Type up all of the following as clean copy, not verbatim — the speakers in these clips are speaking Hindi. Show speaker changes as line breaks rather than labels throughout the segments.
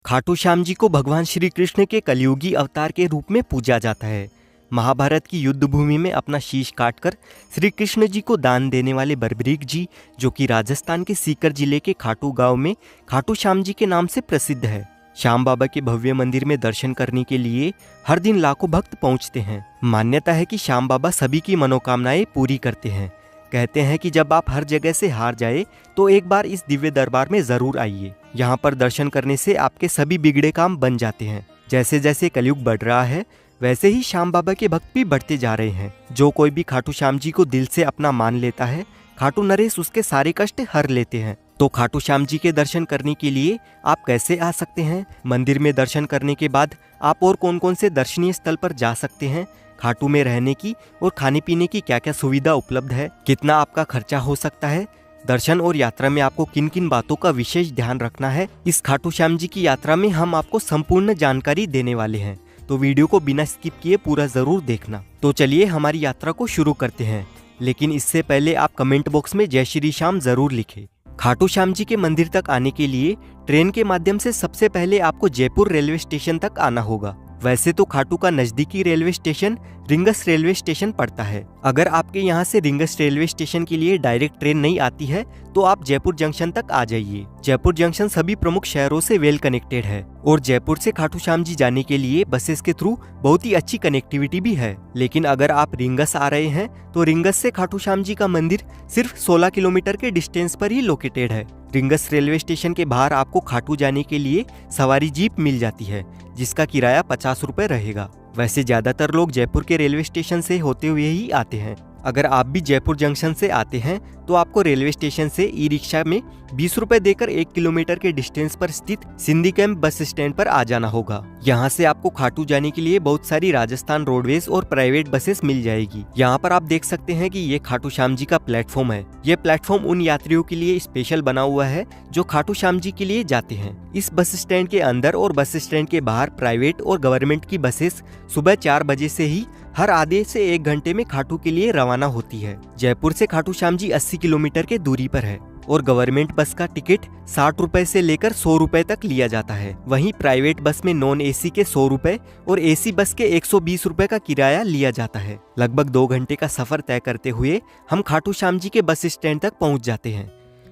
खाटू श्याम जी को भगवान श्री कृष्ण के कलयुगी अवतार के रूप में पूजा जाता है। महाभारत की युद्ध भूमि में अपना शीश काटकर श्री कृष्ण जी को दान देने वाले बर्बरीक जी, जो कि राजस्थान के सीकर जिले के खाटू गांव में खाटू श्याम जी के नाम से प्रसिद्ध है। श्याम बाबा के भव्य मंदिर में दर्शन करने के लिए हर दिन लाखों भक्त पहुंचते हैं। मान्यता है कि श्याम बाबा सभी की मनोकामनाएं पूरी करते हैं। कहते हैं कि जब आप हर जगह से हार जाए तो एक बार इस दिव्य दरबार में जरूर आइए। यहाँ पर दर्शन करने से आपके सभी बिगड़े काम बन जाते हैं। जैसे जैसे कलयुग बढ़ रहा है वैसे ही श्याम बाबा के भक्त भी बढ़ते जा रहे हैं। जो कोई भी खाटू श्याम जी को दिल से अपना मान लेता है, खाटू नरेश उसके सारे कष्ट हर लेते हैं। तो खाटू श्याम जी के दर्शन करने के लिए आप कैसे आ सकते हैं? मंदिर में दर्शन करने के बाद आप और कौन कौन से दर्शनीय स्थल पर जा सकते हैं? खाटू में रहने की और खाने पीने की क्या क्या सुविधा उपलब्ध है? कितना आपका खर्चा हो सकता है? दर्शन और यात्रा में आपको किन किन बातों का विशेष ध्यान रखना है? इस खाटू श्याम जी की यात्रा में हम आपको संपूर्ण जानकारी देने वाले हैं, तो वीडियो को बिना स्किप किए पूरा जरूर देखना। तो चलिए हमारी यात्रा को शुरू करते हैं, लेकिन इससे पहले आप कमेंट बॉक्स में जय श्री श्याम जरूर लिखें। खाटू श्याम जी के मंदिर तक आने के लिए ट्रेन के माध्यम से सबसे पहले आपको जयपुर रेलवे स्टेशन तक आना होगा। वैसे तो खाटू का नजदीकी railway station rings railway station पड़ता है। अगर आपके यहाँ से रिंगस रेलवे स्टेशन के लिए डायरेक्ट ट्रेन नहीं आती है तो आप जयपुर जंक्शन तक आ जाइए। जयपुर जंक्शन सभी प्रमुख शहरों से वेल कनेक्टेड है और जयपुर से खाटू श्याम जी जाने के लिए बसेस के थ्रू बहुत ही अच्छी कनेक्टिविटी भी है। लेकिन अगर आप रिंगस आ रहे हैं तो रिंगस से खाटू श्याम जी का मंदिर सिर्फ 16 किलोमीटर के डिस्टेंस पर ही लोकेटेड है। रिंगस रेलवे स्टेशन के बाहर आपको खाटू जाने के लिए सवारी जीप मिल जाती है, जिसका किराया 50 रुपए रहेगा। वैसे ज्यादातर लोग जयपुर के रेलवे स्टेशन से होते हुए ही आते हैं। अगर आप भी जयपुर जंक्शन से आते हैं तो आपको रेलवे स्टेशन से ई रिक्शा में 20 रुपए देकर 1 किलोमीटर के डिस्टेंस पर स्थित सिंधी कैंप बस स्टैंड पर आ जाना होगा। यहाँ से आपको खाटू जाने के लिए बहुत सारी राजस्थान रोडवेज और प्राइवेट बसेस मिल जाएगी। यहाँ पर आप देख सकते हैं कि ये खाटू श्याम जी का प्लेटफॉर्म है। ये प्लेटफॉर्म उन यात्रियों के लिए स्पेशल बना हुआ है जो खाटू श्याम जी के लिए जाते हैं। इस बस स्टैंड के अंदर और बस स्टैंड के बाहर प्राइवेट और गवर्नमेंट की बसेस सुबह 4 बजे से ही हर आधे से 1 घंटे में खाटू के लिए रवाना होती है। जयपुर से खाटू श्याम जी 80 किलोमीटर के दूरी पर है और गवर्नमेंट बस का टिकट 60 रुपए से लेकर 100 रुपए तक लिया जाता है। वहीं प्राइवेट बस में नॉन एसी के 100 रुपए और एसी बस के 120 रुपए का किराया लिया जाता है। लगभग 2 घंटे का सफर तय करते हुए हम खाटू श्याम जी के बस स्टैंड तक पहुंच जाते हैं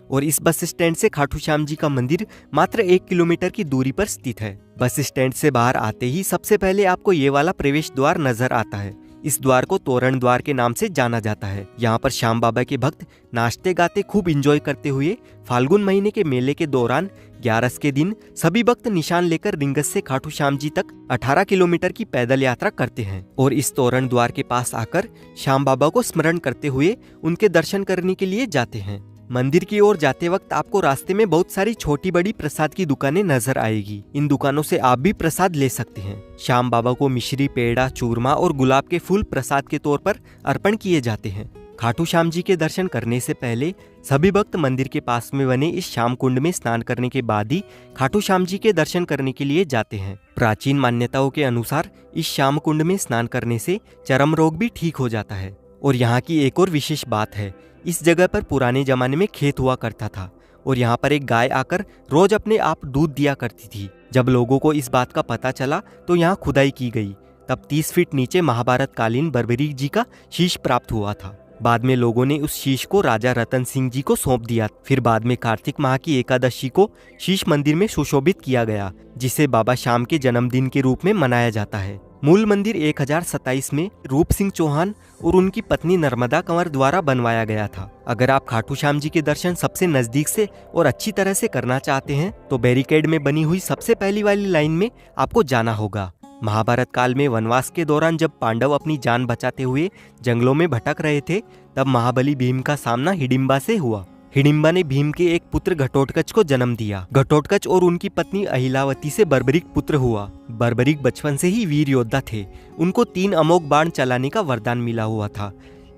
और इस बस स्टैंड से खाटू श्याम जी का मंदिर मात्र 1 किलोमीटर की दूरी पर स्थित है। बस स्टैंड से बाहर आते ही सबसे पहले आपको ये वाला प्रवेश द्वार नजर आता है। इस द्वार को तोरण द्वार के नाम से जाना जाता है। यहाँ पर श्याम बाबा के भक्त नाचते गाते खूब एंजॉय करते हुए फाल्गुन महीने के मेले के दौरान 11 के दिन सभी भक्त निशान लेकर रिंगस से खाटू श्याम जी तक 18 किलोमीटर की पैदल यात्रा करते हैं और इस तोरण द्वार के पास आकर श्याम बाबा को स्मरण करते हुए उनके दर्शन करने के लिए जाते हैं। मंदिर की ओर जाते वक्त आपको रास्ते में बहुत सारी छोटी बड़ी प्रसाद की दुकानें नजर आएगी। इन दुकानों से आप भी प्रसाद ले सकते हैं। श्याम बाबा को मिश्री, पेड़ा, चूरमा और गुलाब के फूल प्रसाद के तौर पर अर्पण किए जाते हैं। खाटू श्याम जी के दर्शन करने से पहले सभी भक्त मंदिर के पास में बने इस श्याम कुंड में स्नान करने के बाद ही खाटू श्याम जी के दर्शन करने के लिए जाते हैं। प्राचीन मान्यताओं के अनुसार इस श्याम कुंड में स्नान करने से चर्म रोग भी ठीक हो जाता है। और यहाँ की एक और विशेष बात है, इस जगह पर पुराने जमाने में खेत हुआ करता था और यहाँ पर एक गाय आकर रोज अपने आप दूध दिया करती थी। जब लोगों को इस बात का पता चला तो यहाँ खुदाई की गई। तब 30 फीट नीचे महाभारत कालीन बर्बरीक जी का शीश प्राप्त हुआ था। बाद में लोगों ने उस शीश को राजा रतन सिंह जी को सौंप दिया। फिर बाद में कार्तिक माह की एकादशी को शीश मंदिर में सुशोभित किया गया, जिसे बाबा श्याम के जन्मदिन के रूप में मनाया जाता है। मूल मंदिर 1027 में रूप सिंह चौहान और उनकी पत्नी नर्मदा कंवर द्वारा बनवाया गया था। अगर आप खाटू श्याम जी के दर्शन सबसे नजदीक से और अच्छी तरह से करना चाहते हैं तो बैरिकेड में बनी हुई सबसे पहली वाली लाइन में आपको जाना होगा। महाभारत काल में वनवास के दौरान जब पांडव अपनी जान बचाते हुए जंगलों में भटक रहे थे, तब महाबली भीम का सामना हिडिंबा से हुआ। हिडिंबा ने भीम के एक पुत्र घटोत्कच को जन्म दिया। घटोत्कच और उनकी पत्नी अहिलावती से बर्बरीक पुत्र हुआ। बर्बरीक बचपन से ही वीर योद्धा थे। उनको 3 अमोघ बाण चलाने का वरदान मिला हुआ था,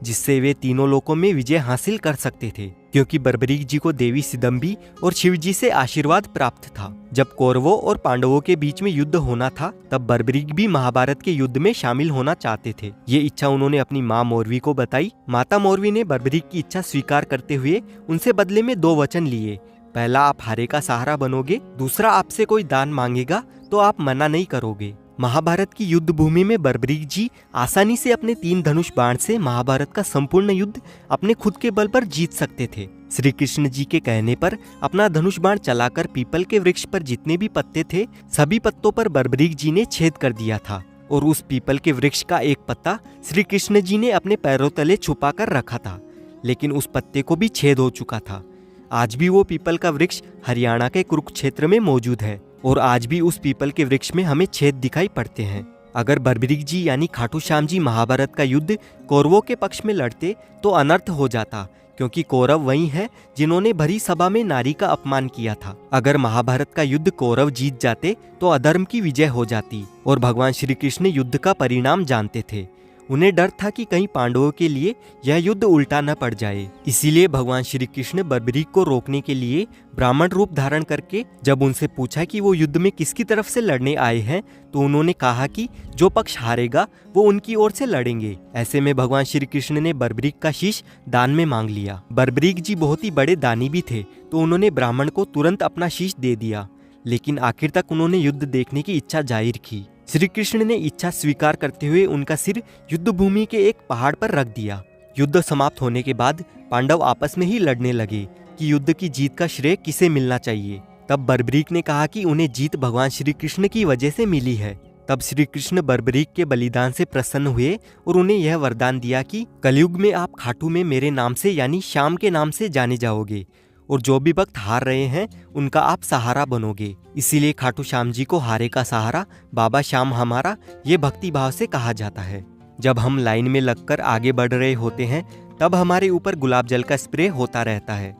जिससे वे तीनों लोकों में विजय हासिल कर सकते थे। क्योंकि बर्बरीक जी को देवी सिदम्बी और शिव जी से आशीर्वाद प्राप्त था। जब कौरवों और पांडवों के बीच में युद्ध होना था, तब बर्बरीक भी महाभारत के युद्ध में शामिल होना चाहते थे। ये इच्छा उन्होंने अपनी माँ मौरवी को बताई। माता मौरवी ने बर्बरीक की इच्छा स्वीकार करते हुए उनसे बदले में 2 वचन लिए। पहला, आप हारे का सहारा बनोगे, दूसरा, आपसे कोई दान मांगेगा तो आप मना नहीं करोगे। महाभारत की युद्ध भूमि में बर्बरीक जी आसानी से अपने 3 धनुष बाण से महाभारत का संपूर्ण युद्ध अपने खुद के बल पर जीत सकते थे। श्री कृष्ण जी के कहने पर अपना धनुष बाण चलाकर पीपल के वृक्ष पर जितने भी पत्ते थे सभी पत्तों पर बर्बरीक जी ने छेद कर दिया था और उस पीपल के वृक्ष का एक पत्ता श्री कृष्ण जी ने अपने पैरों तले छुपा कर रखा था, लेकिन उस पत्ते को भी छेद हो चुका था। आज भी वो पीपल का वृक्ष हरियाणा के कुरुक्षेत्र में मौजूद है और आज भी उस पीपल के वृक्ष में हमें छेद दिखाई पड़ते हैं। अगर बर्बरीक जी यानी खाटू श्याम जी महाभारत का युद्ध कौरवों के पक्ष में लड़ते तो अनर्थ हो जाता, क्योंकि कौरव वही हैं जिन्होंने भरी सभा में नारी का अपमान किया था। अगर महाभारत का युद्ध कौरव जीत जाते तो अधर्म की विजय हो जाती और भगवान श्री कृष्ण युद्ध का परिणाम जानते थे। उन्हें डर था कि कहीं पांडवों के लिए यह युद्ध उल्टा न पड़ जाए। इसीलिए भगवान श्री कृष्ण बर्बरीक को रोकने के लिए ब्राह्मण रूप धारण करके जब उनसे पूछा कि वो युद्ध में किसकी तरफ से लड़ने आए हैं, तो उन्होंने कहा कि जो पक्ष हारेगा वो उनकी ओर से लड़ेंगे। ऐसे में भगवान श्री कृष्ण ने बर्बरीक का शीश दान में मांग लिया। बर्बरीक जी बहुत ही बड़े दानी भी थे, तो उन्होंने ब्राह्मण को तुरंत अपना शीश दे दिया, लेकिन आखिर तक उन्होंने युद्ध देखने की इच्छा जाहिर की। श्री कृष्ण ने इच्छा स्वीकार करते हुए उनका सिर युद्ध भूमि के एक पहाड़ पर रख दिया। युद्ध समाप्त होने के बाद पांडव आपस में ही लड़ने लगे कि युद्ध की जीत का श्रेय किसे मिलना चाहिए। तब बर्बरीक ने कहा कि उन्हें जीत भगवान श्री कृष्ण की वजह से मिली है। तब श्री कृष्ण बर्बरीक के बलिदान से प्रसन्न हुए और उन्हें यह वरदान दिया कि कलयुग में आप खाटू में मेरे नाम से यानी श्याम के नाम से जाने जाओगे और जो भी भक्त हार रहे हैं उनका आप सहारा बनोगे। इसीलिए खाटू श्याम जी को हारे का सहारा बाबा श्याम हमारा ये भक्ति भाव से कहा जाता है। जब हम लाइन में लगकर आगे बढ़ रहे होते हैं तब हमारे ऊपर गुलाब जल का स्प्रे होता रहता है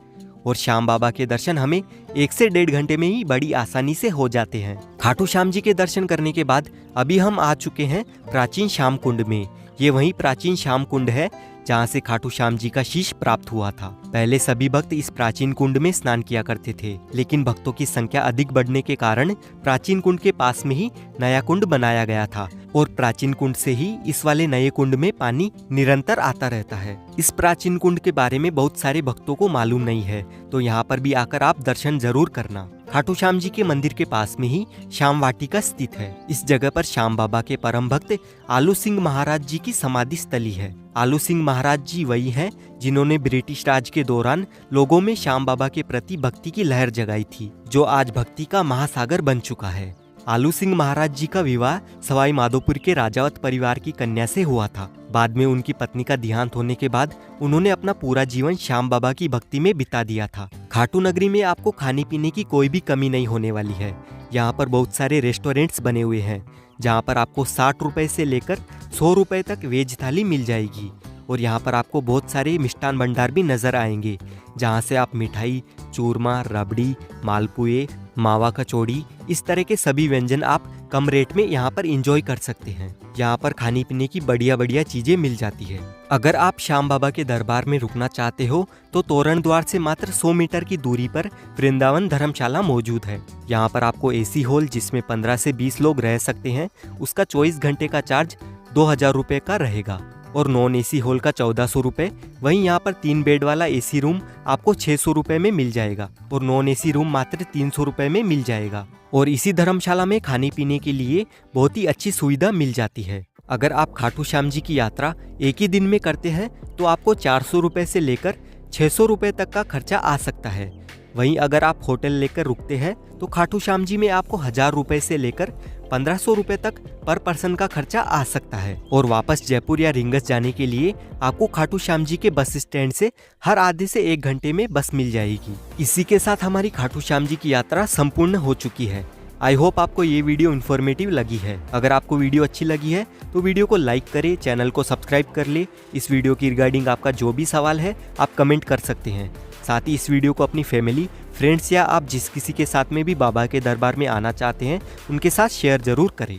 और श्याम बाबा के दर्शन हमें 1 से 1.5 घंटे में ही बड़ी आसानी से हो जाते हैं। खाटू श्याम जी के दर्शन करने के बाद अभी हम आ चुके हैं प्राचीन श्याम कुंड में। ये वही प्राचीन श्याम कुंड है जहाँ से खाटू श्याम जी का शीश प्राप्त हुआ था। पहले सभी भक्त इस प्राचीन कुंड में स्नान किया करते थे, लेकिन भक्तों की संख्या अधिक बढ़ने के कारण प्राचीन कुंड के पास में ही नया कुंड बनाया गया था और प्राचीन कुंड से ही इस वाले नए कुंड में पानी निरंतर आता रहता है। इस प्राचीन कुंड के बारे में बहुत सारे भक्तों को मालूम नहीं है, तो यहाँ पर भी आकर आप दर्शन जरूर करना। खाटू श्याम जी के मंदिर के पास में ही श्याम वाटिका स्थित है। इस जगह पर श्याम बाबा के परम भक्त आलू सिंह महाराज जी की समाधि स्थली है। आलू सिंह महाराज जी वही हैं जिन्होंने ब्रिटिश राज के दौरान लोगों में श्याम बाबा के प्रति भक्ति की लहर जगाई थी, जो आज भक्ति का महासागर बन चुका है। आलू सिंह महाराज जी का विवाह सवाई माधोपुर के राजावत परिवार की कन्या से हुआ था। बाद में उनकी पत्नी का देहांत होने के बाद उन्होंने अपना पूरा जीवन श्याम बाबा की भक्ति में बिता दिया था। खाटू नगरी में आपको खाने पीने की कोई भी कमी नहीं होने वाली है। यहाँ पर बहुत सारे रेस्टोरेंट्स बने हुए हैं जहाँ पर आपको 60 रुपए से लेकर 100 रुपए तक वेज थाली मिल जाएगी और यहाँ पर आपको बहुत सारे मिष्ठान भंडार भी नजर आएंगे जहाँ से आप मिठाई, चूरमा, रबड़ी, मालपुए, मावा कचौड़ी, इस तरह के सभी व्यंजन आप कम रेट में यहाँ पर एंजॉय कर सकते हैं। यहाँ पर खाने पीने की बढ़िया बढ़िया चीजें मिल जाती है। अगर आप श्याम बाबा के दरबार में रुकना चाहते हो तो तोरण द्वार से मात्र 100 मीटर की दूरी पर वृंदावन धर्मशाला मौजूद है। यहाँ पर आपको एसी हॉल जिसमें 15 से 20 लोग रह सकते हैं उसका 24 घंटे का चार्ज 2000 रुपए का रहेगा और नॉन एसी हॉल का 1400 रुपए। वहीं यहाँ पर 3 बेड वाला एसी रूम आपको 600 रुपए में मिल जाएगा और नॉन एसी रूम मात्र 300 रुपए में मिल जाएगा। और इसी धर्मशाला में खाने पीने के लिए बहुत ही अच्छी सुविधा मिल जाती है। अगर आप खाटू श्याम जी की यात्रा एक ही दिन में करते हैं तो आपको 400 रुपए से लेकर 600 रुपए तक का खर्चा आ सकता है। वहीं अगर आप होटल लेकर रुकते हैं तो खाटू श्याम जी में आपको 1000 रुपए से लेकर 1500 रुपए तक पर पर्सन का खर्चा आ सकता है। और वापस जयपुर या रिंगस जाने के लिए आपको खाटू श्याम जी के बस स्टैंड से हर आधे से 1 घंटे में बस मिल जाएगी। इसी के साथ हमारी खाटू श्याम जी की यात्रा संपूर्ण हो चुकी है। आई होप आपको ये वीडियो इन्फॉर्मेटिव लगी है। अगर आपको वीडियो अच्छी लगी है तो वीडियो को लाइक करें, चैनल को सब्सक्राइब कर ले। इस वीडियो की रिगार्डिंग आपका जो भी सवाल है आप कमेंट कर सकते हैं। साथ ही इस वीडियो को अपनी फैमिली, फ्रेंड्स या आप जिस किसी के साथ में भी बाबा के दरबार में आना चाहते हैं उनके साथ शेयर जरूर करें।